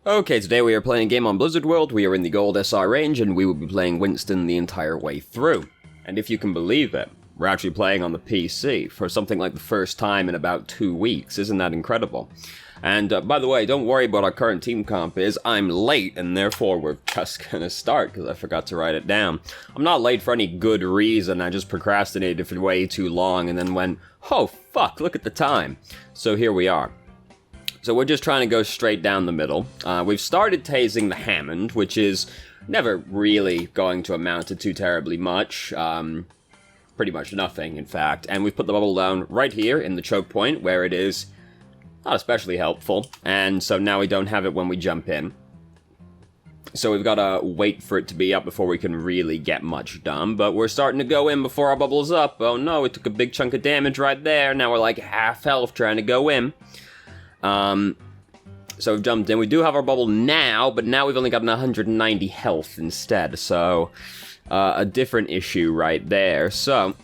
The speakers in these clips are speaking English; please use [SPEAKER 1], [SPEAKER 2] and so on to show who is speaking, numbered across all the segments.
[SPEAKER 1] Okay, today we are playing a game on Blizzard World. We are in the Gold SR range, and we will be playing Winston the entire way through. And if you can believe it, we're actually playing on the PC for something like the first time in about 2 weeks. Isn't that incredible? And by the way, don't worry about our current team comp is. I'm late, and therefore we're just gonna start, because I forgot to write it down. I'm not late for any good reason, I just procrastinated for way too long, and then went, oh fuck, look at the time. So here we are. So we're just trying to go straight down the middle. We've started tasing the Hammond, which is never really going to amount to too terribly much. Pretty much nothing, in fact. And we've put the bubble down right here in the choke point, where it is not especially helpful. And so now we don't have it when we jump in. So we've got to wait for it to be up before we can really get much done. But we're starting to go in before our bubble's up. Oh no, we took a big chunk of damage right there. Now we're like half health trying to go in. So we've jumped in. We do have our bubble now, but now we've only got 190 health instead, so a different issue right there. So,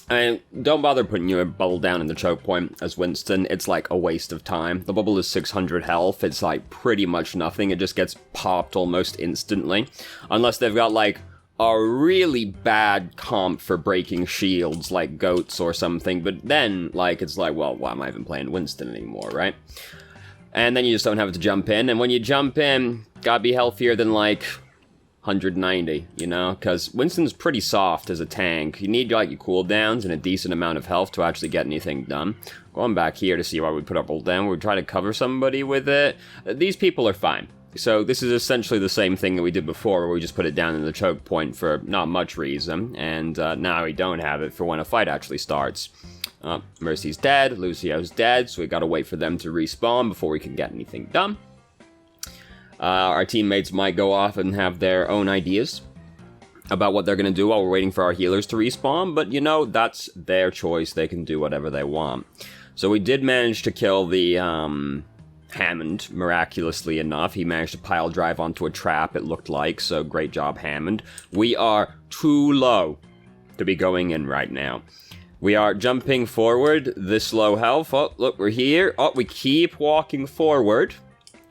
[SPEAKER 1] don't bother putting your bubble down in the choke point as Winston. It's like a waste of time. The bubble is 600 health. It's like pretty much nothing. It just gets popped almost instantly, unless they've got like a really bad comp for breaking shields, like goats or something, but then, like, it's like, well, why am I even playing Winston anymore, right? And then you just don't have to jump in, and when you jump in, gotta be healthier than, like, 190, you know? Because Winston's pretty soft as a tank. You need, like, your cooldowns and a decent amount of health to actually get anything done. Going back here to see why we put our ult down, we try to cover somebody with it. These people are fine. So this is essentially the same thing that we did before, where we just put it down in the choke point for not much reason, and now we don't have it for when a fight actually starts. Mercy's dead, Lucio's dead, so we gotta wait for them to respawn before we can get anything done. Our teammates might go off and have their own ideas about what they're gonna do while we're waiting for our healers to respawn, but you know, that's their choice, they can do whatever they want. So we did manage to kill the, Hammond, miraculously enough. He managed to pile drive onto a trap, it looked like, so great job, Hammond. We are too low to be going in right now. We are jumping forward, this low health. Oh, look, we're here. Oh, we keep walking forward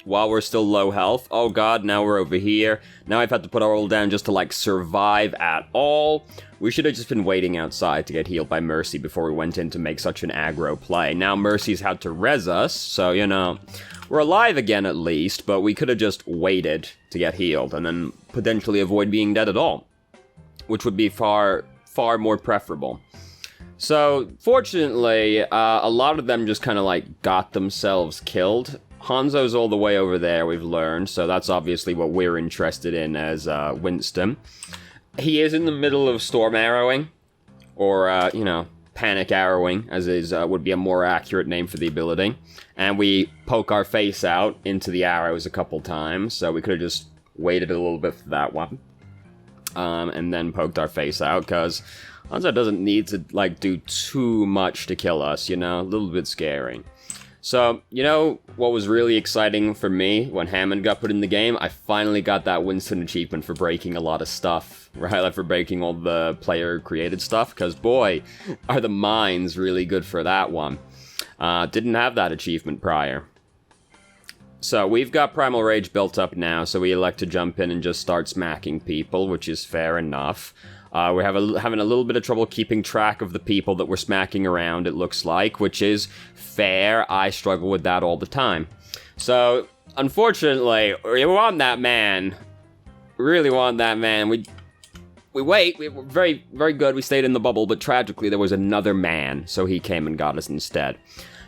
[SPEAKER 1] while we're still low health. Oh god, now we're over here. Now I've had to put our ult down just to, like, survive at all. We should have just been waiting outside to get healed by Mercy before we went in to make such an aggro play. Now Mercy's had to res us, so, you know, we're alive again at least, but we could have just waited to get healed and then potentially avoid being dead at all, which would be far, far more preferable. So, fortunately, a lot of them just kind of, like, got themselves killed. Hanzo's all the way over there, we've learned, so that's obviously what we're interested in as Winston. He is in the middle of storm arrowing, or, you know, panic arrowing, as is would be a more accurate name for the ability. And we poke our face out into the arrows a couple times, so we could have just waited a little bit for that one. And then poked our face out, because Hanzo doesn't need to, like, do too much to kill us, you know? A little bit scary. So, you know what was really exciting for me when Hammond got put in the game? I finally got that Winston achievement for breaking a lot of stuff, right? Like for breaking all the player-created stuff, because boy, are the mines really good for that one. Didn't have that achievement prior. So we've got Primal Rage built up now, so we elect to jump in and just start smacking people, which is fair enough. We're having a little bit of trouble keeping track of the people that we're smacking around, it looks like, which is fair. I struggle with that all the time. So, unfortunately, we want that man. We really want that man. We wait. We were very, very good. We stayed in the bubble, but tragically there was another man, so he came and got us instead.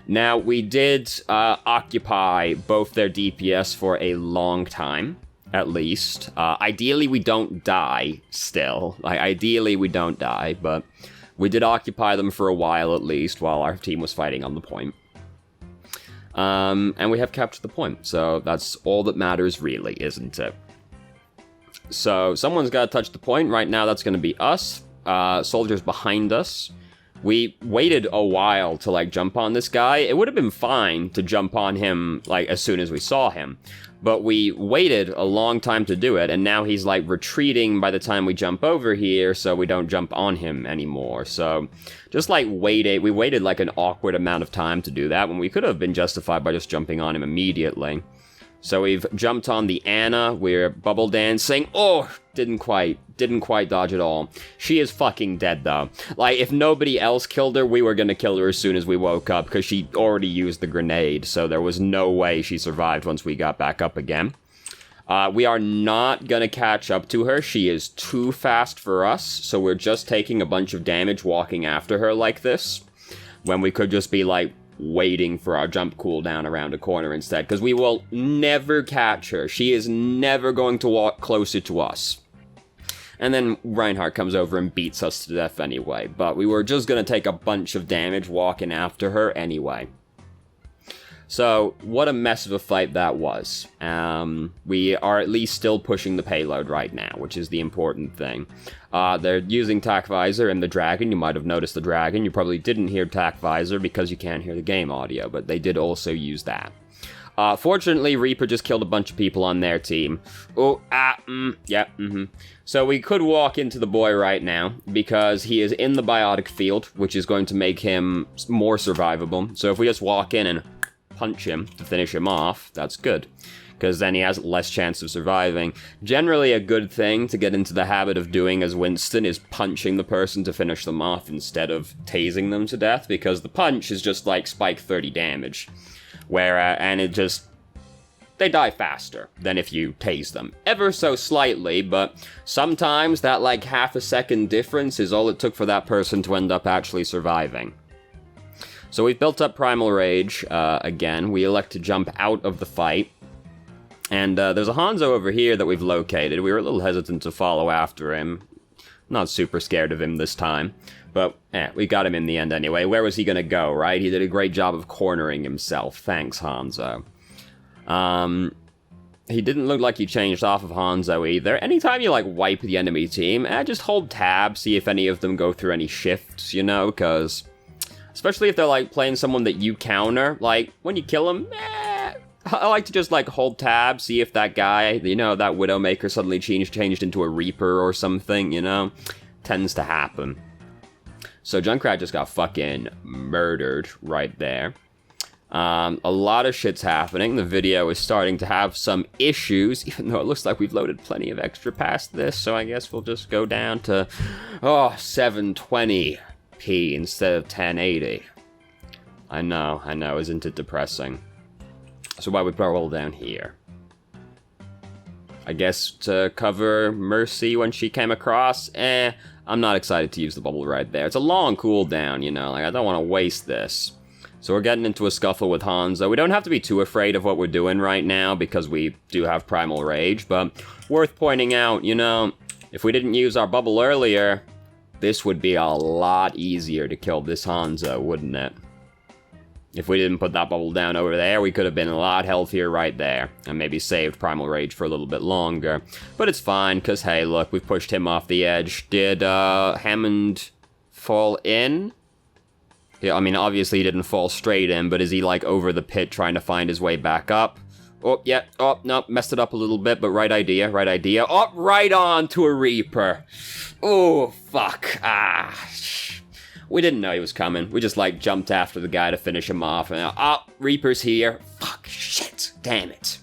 [SPEAKER 1] Now, we did occupy both their DPS for a long time. At least. Ideally, we don't die still. Like, ideally, we don't die, but we did occupy them for a while at least, while our team was fighting on the point. And we have captured the point, so that's all that matters really, isn't it? So, someone's got to touch the point. Right now, that's going to be us. Soldiers behind us. We waited a while to, like, jump on this guy. It would have been fine to jump on him, like, as soon as we saw him. But we waited a long time to do it, and now he's, like, retreating by the time we jump over here, so we don't jump on him anymore. So, just, like, we waited, like, an awkward amount of time to do that, when we could have been justified by just jumping on him immediately. So we've jumped on the Anna, we're bubble dancing. Oh, didn't quite dodge at all. She is fucking dead, though. Like, if nobody else killed her, we were gonna kill her as soon as we woke up, because she already used the grenade, so there was no way she survived once we got back up again. We are not gonna catch up to her. She is too fast for us, so we're just taking a bunch of damage walking after her like this, when we could just be, like, waiting for our jump cooldown around a corner instead, because we will never catch her. She is never going to walk closer to us. And then Reinhardt comes over and beats us to death anyway, but we were just going to take a bunch of damage walking after her anyway. So, what a mess of a fight that was. We are at least still pushing the payload right now, which is the important thing. They're using TAC Visor and the Dragon. You might have noticed the Dragon. You probably didn't hear TAC Visor because you can't hear the game audio, but they did also use that. Fortunately, Reaper just killed a bunch of people on their team. So we could walk into the boy right now, because he is in the biotic field, which is going to make him more survivable. So if we just walk in and punch him to finish him off, that's good, because then he has less chance of surviving. Generally a good thing to get into the habit of doing as Winston is punching the person to finish them off instead of tasing them to death, because the punch is just like spike 30 damage, and it just, they die faster than if you tase them. Ever so slightly, but sometimes that like half a second difference is all it took for that person to end up actually surviving. So we've built up Primal Rage again. We elect to jump out of the fight. And there's a Hanzo over here that we've located. We were a little hesitant to follow after him. Not super scared of him this time. But, we got him in the end anyway. Where was he gonna go, right? He did a great job of cornering himself. Thanks, Hanzo. He didn't look like he changed off of Hanzo either. Anytime you, like, wipe the enemy team, just hold tab, see if any of them go through any shifts, you know, because especially if they're, like, playing someone that you counter, like, when you kill them, I like to just, like, hold tab, see if that guy, you know, that Widowmaker suddenly changed into a Reaper or something, you know? Tends to happen. So Junkrat just got fucking murdered right there. A lot of shit's happening. The video is starting to have some issues, even though it looks like we've loaded plenty of extra past this, so I guess we'll just go down to, 720p instead of 1080. I know, isn't it depressing? So why would we roll down here? I guess to cover Mercy when she came across? I'm not excited to use the bubble right there. It's a long cooldown, you know, like I don't want to waste this. So we're getting into a scuffle with Hanzo. We don't have to be too afraid of what we're doing right now because we do have Primal Rage, but worth pointing out, you know, if we didn't use our bubble earlier, this would be a lot easier to kill this Hanzo, wouldn't it? If we didn't put that bubble down over there, we could have been a lot healthier right there, and maybe saved Primal Rage for a little bit longer. But it's fine, because hey, look, we've pushed him off the edge. Did Hammond fall in? Yeah, I mean, obviously he didn't fall straight in, but is he, like, over the pit trying to find his way back up? Oh, yeah, oh, no, messed it up a little bit, but right idea. Oh, right on to a Reaper. Oh, fuck. We didn't know he was coming. We just, like, jumped after the guy to finish him off, and, Reaper's here. Fuck, shit, damn it.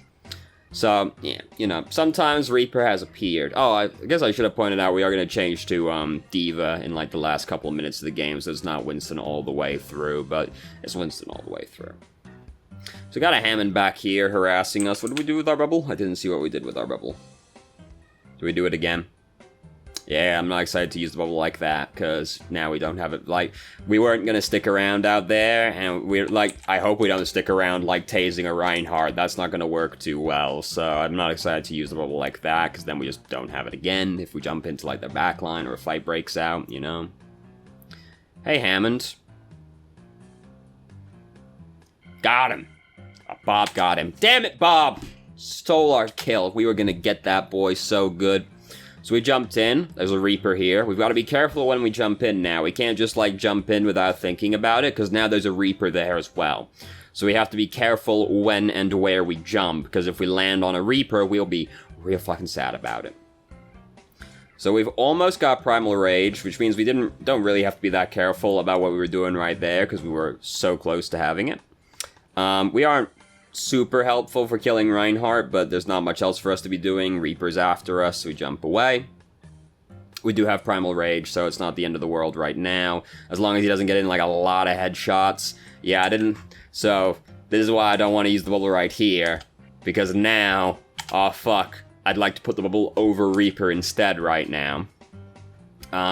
[SPEAKER 1] So, yeah, you know, sometimes Reaper has appeared. Oh, I guess I should have pointed out we are going to change to, Diva in, like, the last couple of minutes of the game, so it's not Winston all the way through, but it's Winston all the way through. So we got a Hammond back here harassing us. What did we do with our bubble? I didn't see what we did with our bubble. Do we do it again? Yeah, I'm not excited to use the bubble like that, because now we don't have it, like, we weren't going to stick around out there, and we're, like, I hope we don't stick around, like, tasing a Reinhardt. That's not going to work too well, so I'm not excited to use the bubble like that, because then we just don't have it again if we jump into, like, their backline or a fight breaks out, you know? Hey, Hammond. Got him. Bob got him. Damn it, Bob! Stole our kill. We were going to get that boy so good. So we jumped in. There's a Reaper here. We've got to be careful when we jump in now. We can't just, like, jump in without thinking about it, because now there's a Reaper there as well. So we have to be careful when and where we jump, because if we land on a Reaper, we'll be real fucking sad about it. So we've almost got Primal Rage, which means we don't really have to be that careful about what we were doing right there, because we were so close to having it. We aren't super helpful for killing Reinhardt, but there's not much else for us to be doing. Reaper's after us, so we jump away. We do have Primal Rage, so it's not the end of the world right now. As long as he doesn't get in, like, a lot of headshots. Yeah, I didn't... So, this is why I don't want to use the bubble right here. Because now... Oh, fuck. I'd like to put the bubble over Reaper instead right now.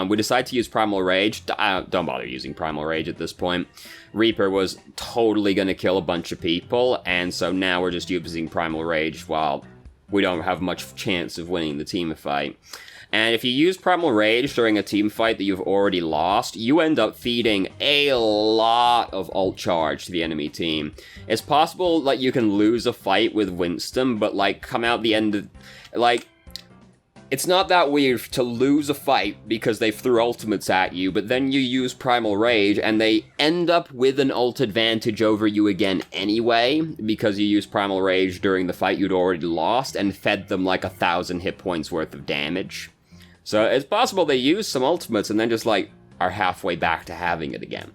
[SPEAKER 1] We decide to use Primal Rage. Don't bother using Primal Rage at this point. Reaper was totally gonna kill a bunch of people, and so now we're just using Primal Rage while we don't have much chance of winning the team fight. And if you use Primal Rage during a team fight that you've already lost, you end up feeding a lot of ult charge to the enemy team. It's possible that you can lose a fight with Winston, but, like, come out the end of... Like, it's not that weird to lose a fight because they threw ultimates at you, but then you use Primal Rage, and they end up with an ult advantage over you again anyway, because you used Primal Rage during the fight you'd already lost, and fed them, like, 1,000 hit points worth of damage. So it's possible they use some ultimates and then just, like, are halfway back to having it again.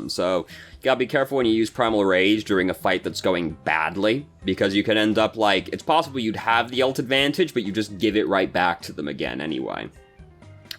[SPEAKER 1] So you gotta be careful when you use Primal Rage during a fight that's going badly, because you can end up, like, it's possible you'd have the ult advantage, but you just give it right back to them again anyway.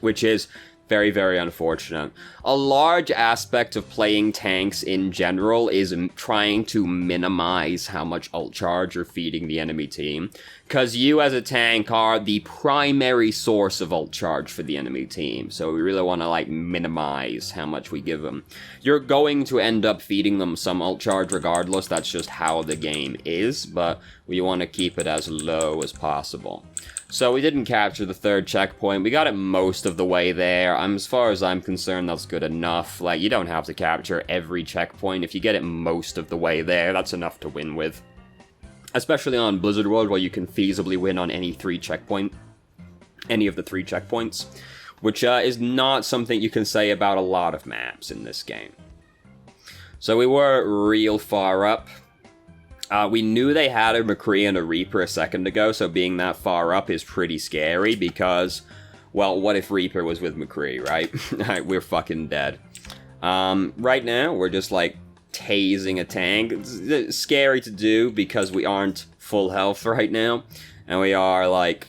[SPEAKER 1] Which is very, very unfortunate. A large aspect of playing tanks in general is trying to minimize how much ult charge you're feeding the enemy team, because you as a tank are the primary source of ult charge for the enemy team, so we really want to, like, minimize how much we give them. You're going to end up feeding them some ult charge regardless, that's just how the game is, but we want to keep it as low as possible. So we didn't capture the third checkpoint. We got it most of the way there. As far as I'm concerned, that's good enough. Like, you don't have to capture every checkpoint. If you get it most of the way there, that's enough to win with. Especially on Blizzard World, where you can feasibly win on any of the 3 checkpoints. Which is not something you can say about a lot of maps in this game. So we were real far up. We knew they had a McCree and a Reaper a second ago, so being that far up is pretty scary because, well, what if Reaper was with McCree, right? We're fucking dead. Right now, we're just, like, tasing a tank. It's scary to do because we aren't full health right now, and we are, like,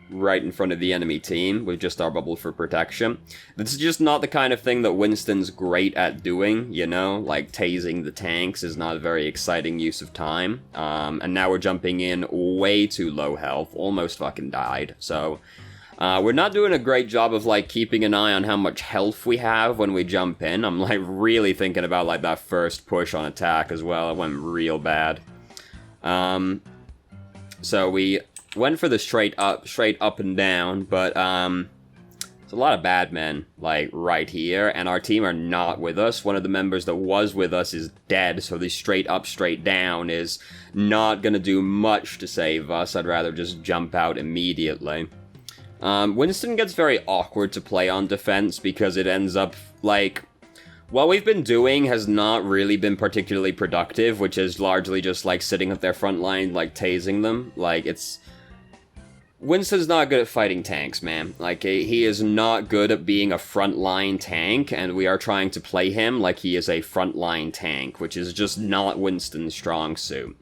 [SPEAKER 1] right in front of the enemy team with just our bubble for protection. This is just not the kind of thing that Winston's great at doing, you know? Like, tasing the tanks is not a very exciting use of time. And now we're jumping in way too low health, almost fucking died. So, we're not doing a great job of, like, keeping an eye on how much health we have when we jump in. I'm, like, really thinking about, like, that first push on attack as well. It went real bad. So we went for the straight up and down, but there's a lot of bad men, like, right here, and our team are not with us. One of the members that was with us is dead, so the straight up, straight down is not gonna do much to save us. I'd rather just jump out immediately. Winston gets very awkward to play on defense because it ends up, like, what we've been doing has not really been particularly productive, which is largely just, like, sitting at their front line, like, tasing them. Like, it's... Winston's not good at fighting tanks, man. Like, he is not good at being a frontline tank, and we are trying to play him like he is a frontline tank, which is just not Winston's strong suit.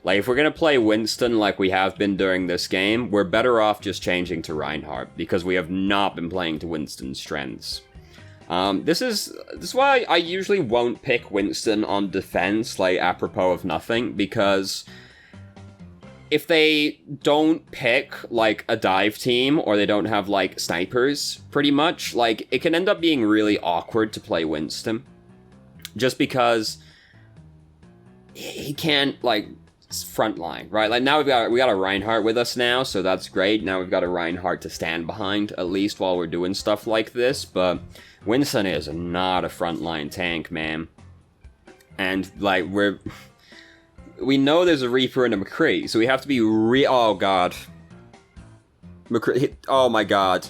[SPEAKER 1] Like, if we're gonna play Winston like we have been during this game, we're better off just changing to Reinhardt, because we have not been playing to Winston's strengths. This is why I usually won't pick Winston on defense, like, apropos of nothing, because if they don't pick, like, a dive team, or they don't have, like, snipers, pretty much, like, it can end up being really awkward to play Winston. Just because he can't, like, frontline, right? Like, now we got a Reinhardt with us now, so that's great. Now we've got a Reinhardt to stand behind, at least while we're doing stuff like this, but Winston is not a frontline tank, man. And, like, we know there's a Reaper and a McCree, so we have to be oh god. McCree, oh my god.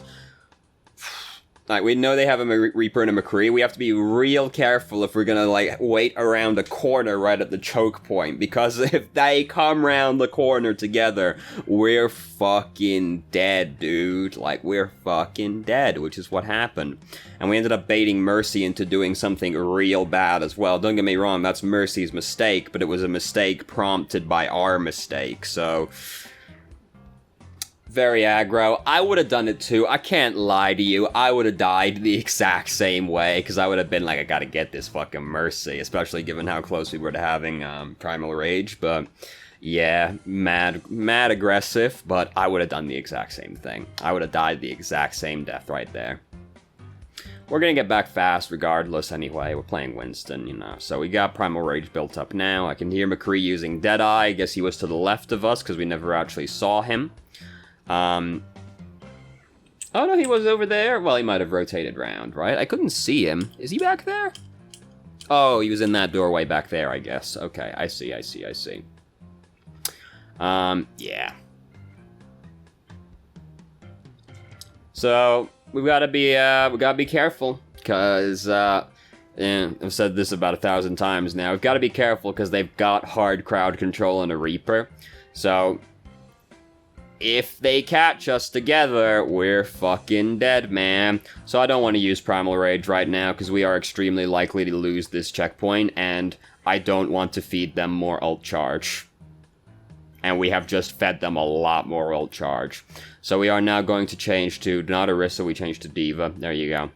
[SPEAKER 1] Like, we know they have a Reaper and a McCree. We have to be real careful if we're gonna, like, wait around the corner right at the choke point. Because if they come round the corner together, we're fucking dead, dude. Like, we're fucking dead, which is what happened. And we ended up baiting Mercy into doing something real bad as well. Don't get me wrong, that's Mercy's mistake, but it was a mistake prompted by our mistake, so... Very aggro. I would have done it too. I can't lie to you. I would have died the exact same way, because I would have been like, I gotta get this fucking Mercy, especially given how close we were to having Primal Rage, but yeah, mad aggressive, but I would have done the exact same thing. I would have died the exact same death right there. We're gonna get back fast regardless anyway. We're playing Winston, you know. So we got Primal Rage built up now. I can hear McCree using Deadeye. I guess he was to the left of us, because we never actually saw him. Oh no, he was over there. Well, he might have rotated round, right? I couldn't see him. Is he back there? Oh, he was in that doorway back there, I guess. Okay, I see. Yeah. So, we gotta be careful, because, I've said this about 1,000 times now. We've gotta be careful, because they've got hard crowd control and a Reaper. So... if they catch us together, we're fucking dead, man. So I don't want to use Primal Rage right now, because we are extremely likely to lose this checkpoint, and I don't want to feed them more ult charge. And we have just fed them a lot more ult charge. So we are now going to change to, not Orisa, we changed to D.Va. There you go.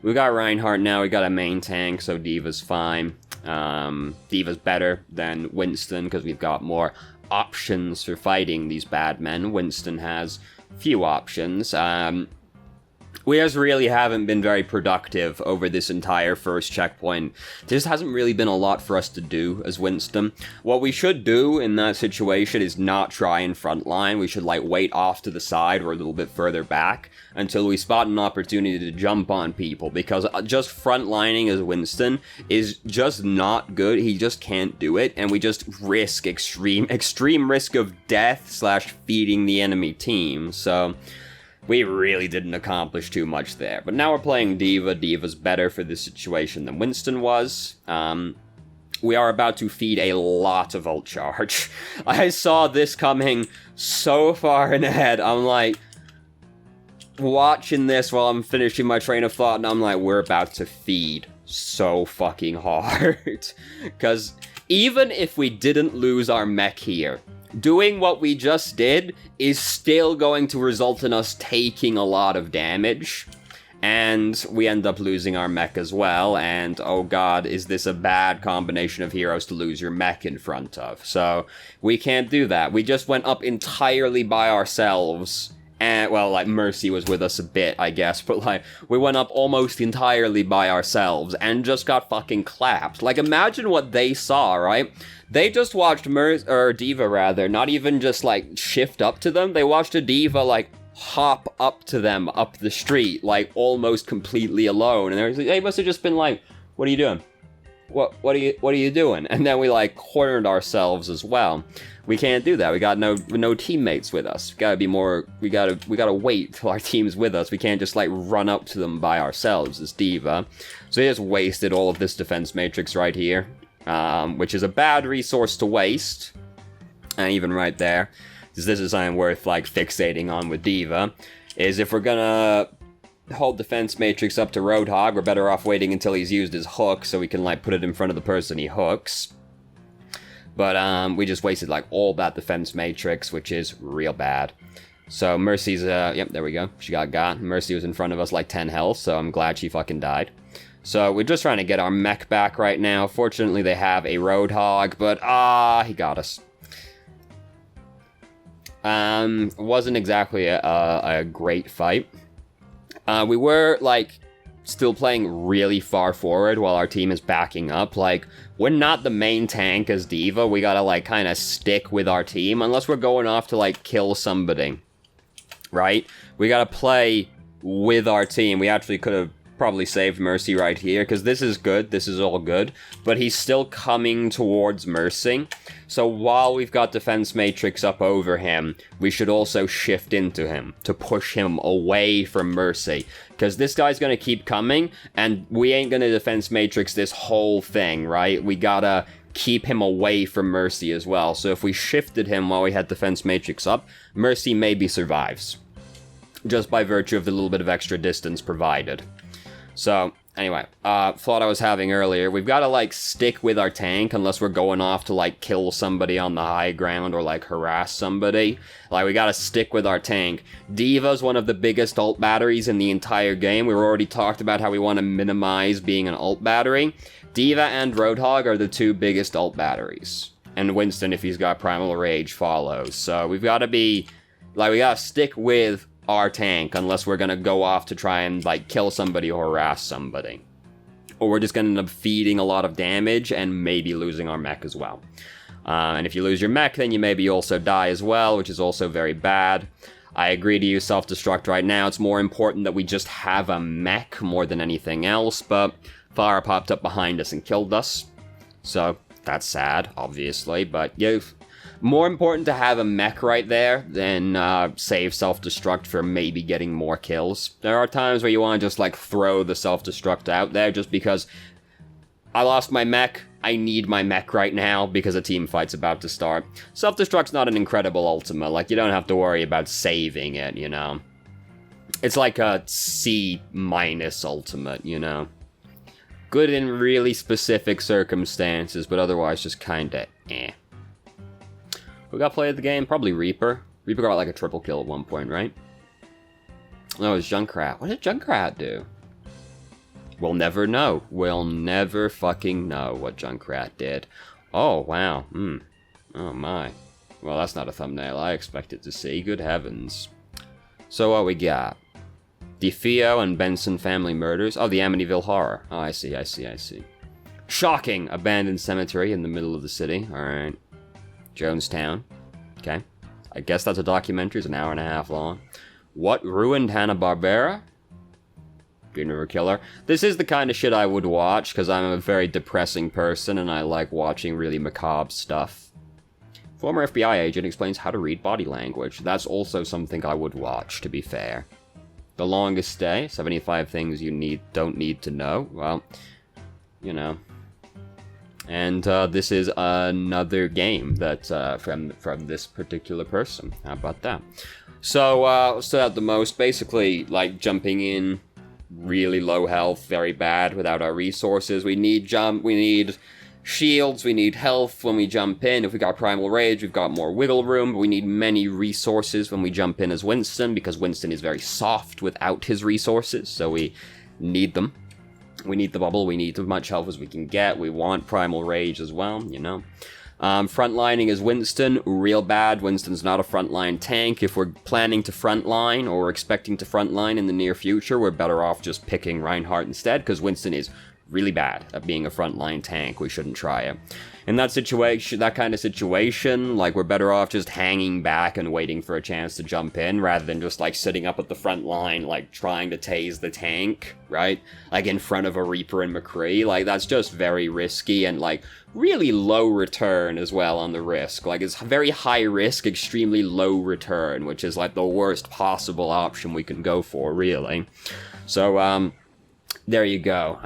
[SPEAKER 1] We got Reinhardt now, we got a main tank, so D.Va's fine. D.Va's better than Winston, because we've got more options for fighting these bad men. Winston has few options. We just really haven't been very productive over this entire first checkpoint. There just hasn't really been a lot for us to do as Winston. What we should do in that situation is not try and frontline. We should, like, wait off to the side or a little bit further back until we spot an opportunity to jump on people, because just frontlining as Winston is just not good. He just can't do it, and we just risk extreme risk of death / feeding the enemy team, so... we really didn't accomplish too much there. But now we're playing D.Va. D.Va's better for this situation than Winston was. We are about to feed a lot of ult charge. I saw this coming so far in ahead. I'm like, watching this while I'm finishing my train of thought, and I'm like, we're about to feed so fucking hard. Because even if we didn't lose our mech here, doing what we just did is still going to result in us taking a lot of damage, and we end up losing our mech as well, and oh god, is this a bad combination of heroes to lose your mech in front of. So, we can't do that. We just went up entirely by ourselves, and, well, like, Mercy was with us a bit, I guess, but, like, we went up almost entirely by ourselves, and just got fucking clapped. Like, imagine what they saw, right? They just watched D.Va rather, not even just, like, shift up to them. They watched a D.Va, like, hop up to them up the street, like, almost completely alone. And they must have just been like, what are you doing? What are you doing? And then we, like, cornered ourselves as well. We can't do that. We got no teammates with us. We gotta wait till our team's with us. We can't just, like, run up to them by ourselves as D.Va. So he just wasted all of this defense matrix right here. Which is a bad resource to waste, and even right there, because this is something worth, like, fixating on with D.Va, is if we're gonna hold defense matrix up to Roadhog, we're better off waiting until he's used his hook, so we can, like, put it in front of the person he hooks. But, we just wasted, like, all that defense matrix, which is real bad. So, Mercy's, yep, there we go, she got. Mercy was in front of us, like, 10 health, so I'm glad she fucking died. So, we're just trying to get our mech back right now. Fortunately, they have a Roadhog, but, he got us. Wasn't exactly a great fight. We were, like, still playing really far forward while our team is backing up. Like, we're not the main tank as D.Va. We gotta, like, kind of stick with our team, unless we're going off to, like, kill somebody. Right? We gotta play with our team. We actually could have probably saved Mercy right here, because this is good, this is all good, but he's still coming towards Mercy. So while we've got Defense Matrix up over him, we should also shift into him to push him away from Mercy. Because this guy's going to keep coming, and we ain't going to Defense Matrix this whole thing, right? We gotta keep him away from Mercy as well. So if we shifted him while we had Defense Matrix up, Mercy maybe survives. Just by virtue of the little bit of extra distance provided. So, anyway, thought I was having earlier, we've got to, like, stick with our tank unless we're going off to, like, kill somebody on the high ground or, like, harass somebody. Like, we got to stick with our tank. D.Va's one of the biggest ult batteries in the entire game. We've already talked about how we want to minimize being an ult battery. D.Va and Roadhog are the two biggest ult batteries. And Winston, if he's got Primal Rage, follows. So we've got to be, like, we got to stick with our tank unless we're going to go off to try and, like, kill somebody or harass somebody. Or we're just going to end up feeding a lot of damage and maybe losing our mech as well. And if you lose your mech, then you maybe also die as well, which is also very bad. I agree to use self-destruct right now. It's more important that we just have a mech more than anything else, but fire popped up behind us and killed us. So, that's sad, obviously, but yeah, more important to have a mech right there than save self-destruct for maybe getting more kills. There are times where you want to just, like, throw the self-destruct out there just because I lost my mech, I need my mech right now because a team fight's about to start. Self-destruct's not an incredible ultima, like, you don't have to worry about saving it, you know. It's like a C- ultimate, you know. Good in really specific circumstances, but otherwise just kinda eh. Who got played the game? Probably Reaper. Reaper got like a triple kill at one point, right? No, it was Junkrat. What did Junkrat do? We'll never know. We'll never fucking know what Junkrat did. Oh, wow. Oh my. Well, that's not a thumbnail I expected to see. Good heavens. So what we got? DeFeo and Benson family murders. Oh, the Amityville Horror. Oh, I see. Shocking! Abandoned cemetery in the middle of the city. Alright. Jonestown. Okay. I guess that's a documentary. It's an hour and a half long. What ruined Hanna-Barbera? Green River Killer. This is the kind of shit I would watch, because I'm a very depressing person, and I like watching really macabre stuff. Former FBI agent explains how to read body language. That's also something I would watch, to be fair. The Longest Day, 75 things you don't need to know. Well, you know. And this is another game that from this particular person. How about that? So, stood out the most, basically, like, jumping in really low health, very bad without our resources. We need shields, we need health when we jump in. If we got Primal Rage, we've got more wiggle room, but we need many resources when we jump in as Winston, because Winston is very soft without his resources, so we need them. We need the bubble, we need as much health as we can get, we want Primal Rage as well, you know. Frontlining is Winston, real bad. Winston's not a frontline tank. If we're planning to frontline, or we're expecting to frontline in the near future, we're better off just picking Reinhardt instead, because Winston is really bad at being a frontline tank. We shouldn't try it. In that situation, that kind of situation, like, we're better off just hanging back and waiting for a chance to jump in, rather than just, like, sitting up at the front line, like, trying to tase the tank, right? Like, in front of a Reaper and McCree. Like, that's just very risky and, like, really low return as well on the risk. Like, it's very high risk, extremely low return, which is, like, the worst possible option we can go for, really. So, there you go.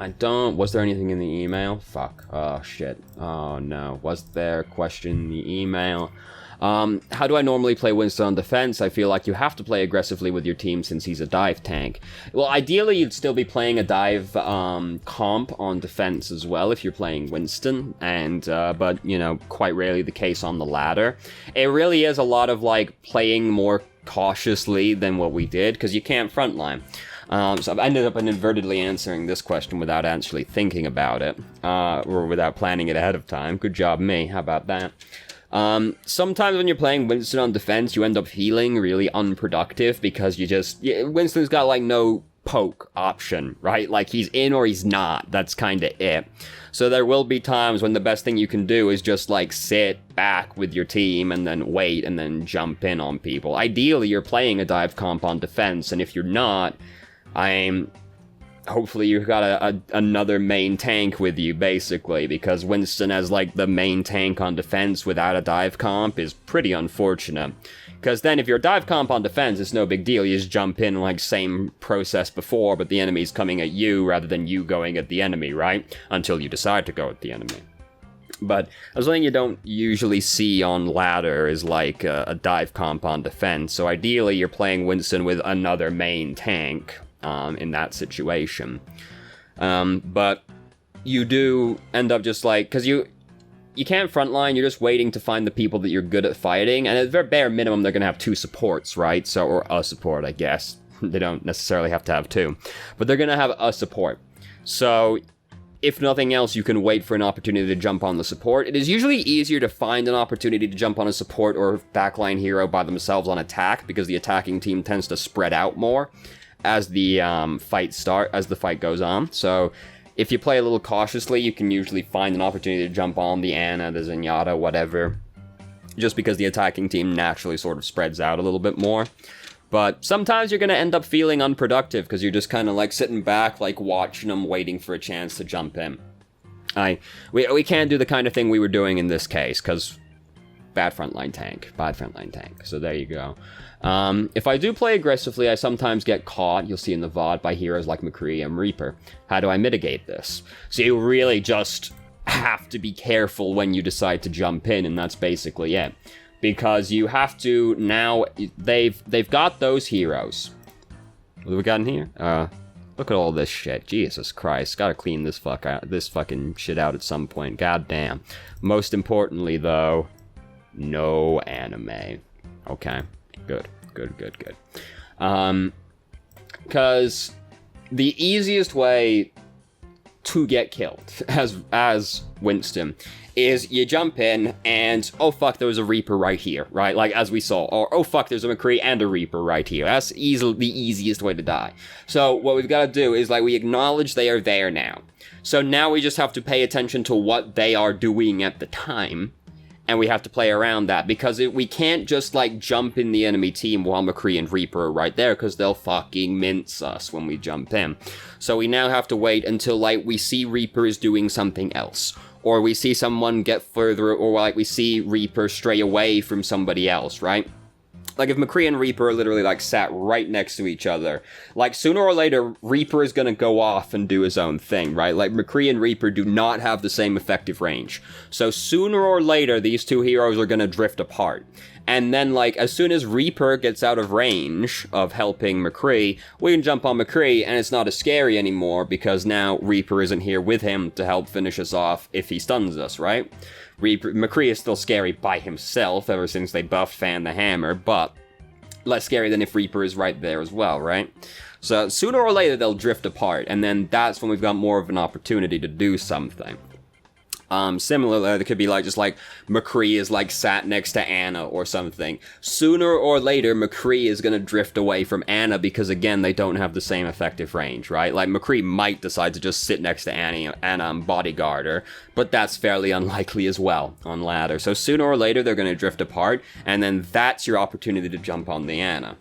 [SPEAKER 1] Was there anything in the email? Fuck. Oh, shit. Oh, no. Was there a question in the email? How do I normally play Winston on defense? I feel like you have to play aggressively with your team since he's a dive tank. Well, ideally, you'd still be playing a dive comp on defense as well if you're playing Winston, but, you know, quite rarely the case on the ladder. It really is a lot of, like, playing more cautiously than what we did, because you can't frontline. So I've ended up inadvertently answering this question without actually thinking about it, or without planning it ahead of time. Good job, me. How about that? Sometimes when you're playing Winston on defense, you end up feeling really unproductive because Winston's got, like, no poke option, right? Like, he's in or he's not. That's kind of it. So there will be times when the best thing you can do is just, like, sit back with your team and then wait and then jump in on people. Ideally, you're playing a dive comp on defense, and if you're not, hopefully you've got another main tank with you, basically, because Winston as, like, the main tank on defense without a dive comp is pretty unfortunate. Because then if you're dive comp on defense, it's no big deal. You just jump in, like, same process before, but the enemy's coming at you rather than you going at the enemy, right? Until you decide to go at the enemy. But something you don't usually see on ladder is, like, a dive comp on defense. So ideally, you're playing Winston with another main tank in that situation. But you do end up just, like... Because you can't frontline, you're just waiting to find the people that you're good at fighting, and at the bare minimum, they're gonna have 2 supports, right? So, or a support, I guess. They don't necessarily have to have 2. But they're gonna have a support. So, if nothing else, you can wait for an opportunity to jump on the support. It is usually easier to find an opportunity to jump on a support or backline hero by themselves on attack, because the attacking team tends to spread out more as the fight goes on. So, if you play a little cautiously, you can usually find an opportunity to jump on the Ana, the Zenyatta, whatever, just because the attacking team naturally sort of spreads out a little bit more. But sometimes you're going to end up feeling unproductive, because you're just kind of like sitting back, like watching them, waiting for a chance to jump in. We can't do the kind of thing we were doing in this case, because bad frontline tank. So there you go. If I do play aggressively, I sometimes get caught, you'll see in the VoD, by heroes like McCree and Reaper. How do I mitigate this? So you really just have to be careful when you decide to jump in, and that's basically it. Because you have to now, they've got those heroes. What have we got in here? Look at all this shit. Jesus Christ, gotta clean this fucking shit out at some point. God damn. Most importantly, though, no anime. Okay, good. Because the easiest way to get killed as Winston is you jump in and, oh fuck, there was a Reaper right here, right? Like, as we saw. Or, oh fuck, there's a McCree and a Reaper right here. That's easily the easiest way to die. So what we've got to do is, like, we acknowledge they are there now. So now we just have to pay attention to what they are doing at the time, and we have to play around that, because we can't just, like, jump in the enemy team while McCree and Reaper are right there, because they'll fucking mince us when we jump in. So we now have to wait until, like, we see Reaper is doing something else, or we see someone get further, or, like, we see Reaper stray away from somebody else, right? Like, if McCree and Reaper are literally, like, sat right next to each other, like, sooner or later, Reaper is gonna go off and do his own thing, right? Like, McCree and Reaper do not have the same effective range. So sooner or later, these two heroes are gonna drift apart. And then, like, as soon as Reaper gets out of range of helping McCree, we can jump on McCree, and it's not as scary anymore, because now Reaper isn't here with him to help finish us off if he stuns us, right? McCree is still scary by himself ever since they buffed Fan the Hammer, but less scary than if Reaper is right there as well, right? So sooner or later they'll drift apart, and then that's when we've got more of an opportunity to do something. Similarly, there could be, like, just, like, McCree is, like, sat next to Ana or something. Sooner or later, McCree is gonna drift away from Ana because, again, they don't have the same effective range, right? Like, McCree might decide to just sit next to Ana and bodyguard her, but that's fairly unlikely as well on ladder. So sooner or later, they're gonna drift apart, and then that's your opportunity to jump on the Ana.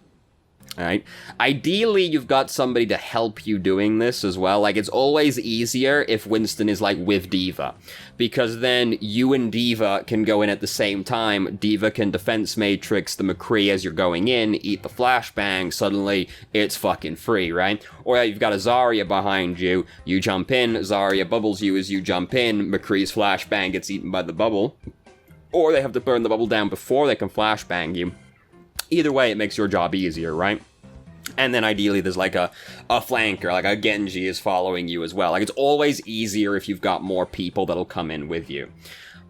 [SPEAKER 1] Alright? Ideally, you've got somebody to help you doing this as well. Like, it's always easier if Winston is, like, with D.Va. Because then you and D.Va can go in at the same time. D.Va can defense matrix the McCree as you're going in, eat the flashbang, suddenly it's fucking free, right? Or you've got a Zarya behind you, you jump in, Zarya bubbles you as you jump in, McCree's flashbang gets eaten by the bubble. Or they have to burn the bubble down before they can flashbang you. Either way, it makes your job easier, right? And then ideally there's, like, a flanker, like a Genji is following you as well. Like, it's always easier if you've got more people that'll come in with you.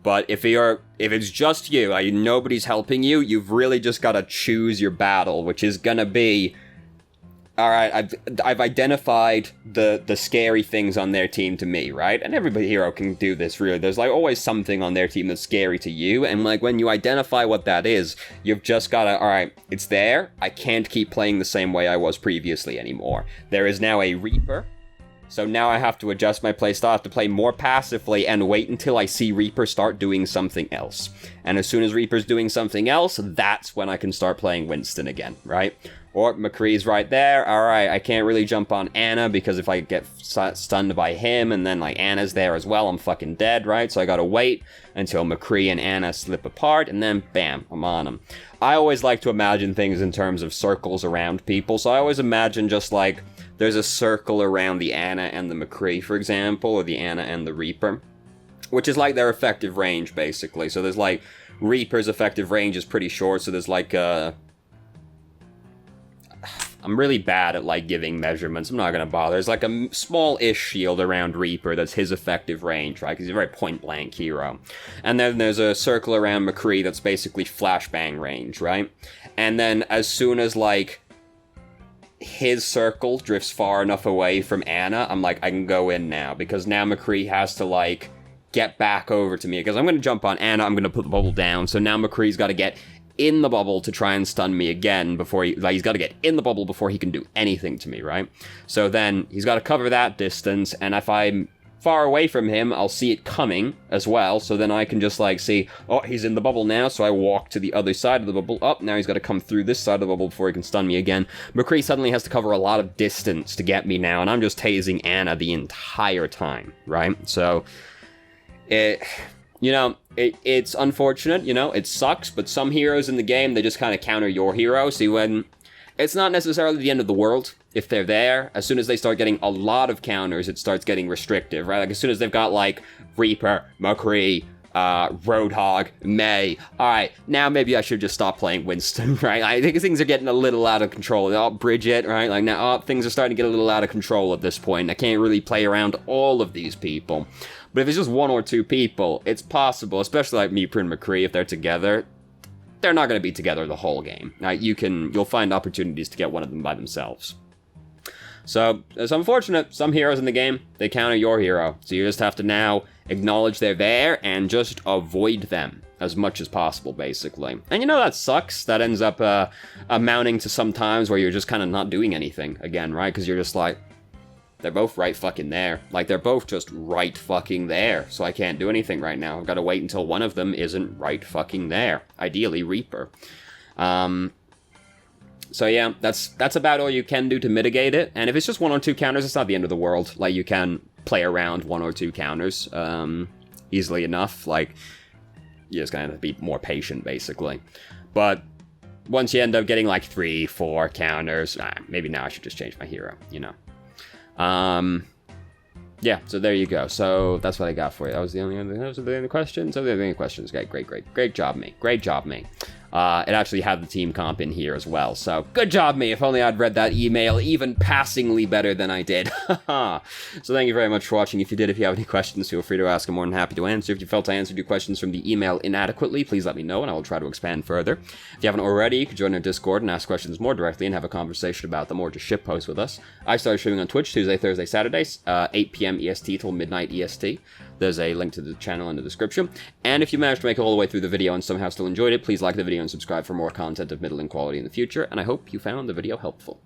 [SPEAKER 1] But if it's just you, like, nobody's helping you, you've really just got to choose your battle, which is gonna be, alright, I've identified the scary things on their team to me, right? And every hero can do this, really. There's, like, always something on their team that's scary to you, and, like, when you identify what that is, you've just gotta, alright, it's there, I can't keep playing the same way I was previously anymore. There is now a Reaper, so now I have to adjust my playstyle, I have to play more passively and wait until I see Reaper start doing something else. And as soon as Reaper's doing something else, that's when I can start playing Winston again, right? Or McCree's right there. Alright, I can't really jump on Anna, because if I get stunned by him, and then, like, Anna's there as well, I'm fucking dead, right? So I gotta wait until McCree and Anna slip apart, and then, bam, I'm on them. I always like to imagine things in terms of circles around people, so I always imagine just, like, there's a circle around the Anna and the McCree, for example, or the Anna and the Reaper, which is, like, their effective range, basically. So there's, like, Reaper's effective range is pretty short, so there's, like, I'm really bad at, like, giving measurements. I'm not gonna bother. There's, like, a small-ish shield around Reaper that's his effective range, right? Because he's a very point-blank hero. And then there's a circle around McCree that's basically flashbang range, right? And then as soon as, like, his circle drifts far enough away from Anna, I'm like, I can go in now. Because now McCree has to, like, get back over to me. Because I'm gonna jump on Anna, I'm gonna put the bubble down. So now McCree's gotta get in the bubble to try and stun me again before he's got to get in the bubble before he can do anything to me, right? So then he's got to cover that distance, and if I'm far away from him, I'll see it coming as well, so then I can just, like, see, oh, he's in the bubble now, so I walk to the other side of the bubble. Oh, now he's got to come through this side of the bubble before he can stun me again. McCree suddenly has to cover a lot of distance to get me now, and I'm just tasing Anna the entire time, right? So, you know, it's unfortunate, you know, it sucks, but some heroes in the game, they just kind of counter your hero, so when it's not necessarily the end of the world if they're there. As soon as they start getting a lot of counters, it starts getting restrictive, right? Like, as soon as they've got, like, Reaper, McCree, Roadhog, May, alright, now maybe I should just stop playing Winston, right? I think things are getting a little out of control. Oh, Bridget, right? Like, now, things are starting to get a little out of control at this point. I can't really play around all of these people. But if it's just one or two people, it's possible, especially like Meeper and McCree, if they're together, they're not going to be together the whole game. You'll find opportunities to get one of them by themselves. So, it's unfortunate. Some heroes in the game, they counter your hero. So you just have to now acknowledge they're there and just avoid them as much as possible, basically. And you know, that sucks. That ends up amounting to some times where you're just kind of not doing anything again, right? Because you're just like, they're both right fucking there. Like, they're both just right fucking there. So I can't do anything right now. I've got to wait until one of them isn't right fucking there. Ideally, Reaper. So yeah, that's about all you can do to mitigate it. And if it's just one or two counters, it's not the end of the world. Like, you can play around one or two counters easily enough. Like, you're just gonna have to be more patient, basically. But once you end up getting, like, 3, 4 counters, maybe now I should just change my hero, you know. Yeah, so there you go. So that's what I got for you. Those are the only questions? Those are the only questions. Great job, me. Great job, me. It actually had the team comp in here as well, so good job, me. If only I'd read that email even passingly better than I did. So thank you very much for watching. If you have any questions, feel free to ask. I'm more than happy to answer. If you felt I answered your questions from the email inadequately, please let me know, and I will try to expand further. If you haven't already, you can join our Discord and ask questions more directly and have a conversation about them, or just shitpost with us. I started streaming on Twitch Tuesday, Thursday, Saturdays, 8 p.m. EST till midnight EST. There's a link to the channel in the description. And if you managed to make it all the way through the video and somehow still enjoyed it, please like the video and subscribe for more content of middling quality in the future, and I hope you found the video helpful.